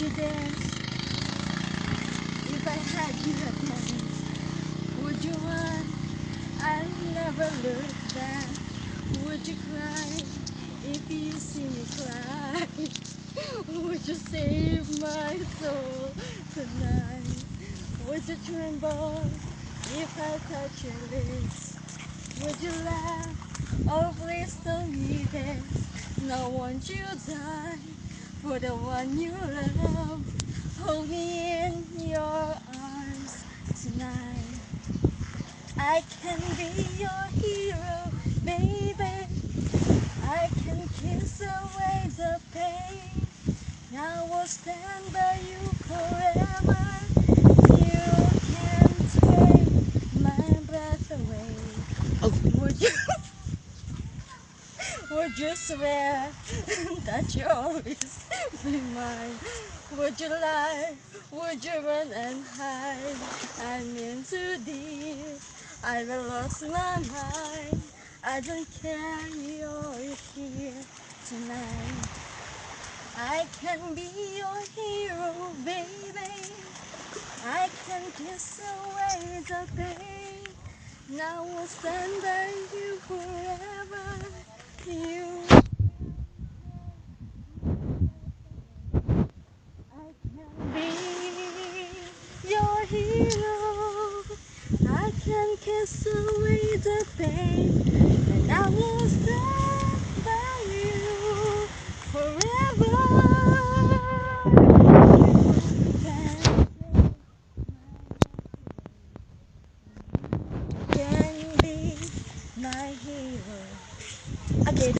you dance? If I had you again, would you run? I'll never look back. Would you cry if you see me cry? Would you save my soul tonight? Would you tremble if I touch your lips? Would you laugh? Oh, please don't leave it. No one you die for the one you love. Hold me in your arms tonight. I can be your hero, baby. I can kiss away the pain. I will stand by you forever. You can't take my breath away. Oh, Would you, would you swear that you always be mine? Would you lie? Would you run and hide? I'm in too deep. I will lost my mind. I don't care, you're here tonight. I can be your hero, baby. I can kiss away the pain. Now I'll stand by you forever. You, I can be your hero. I can kiss away the pain. And I will stand by you forever. You can be my hero. Okay.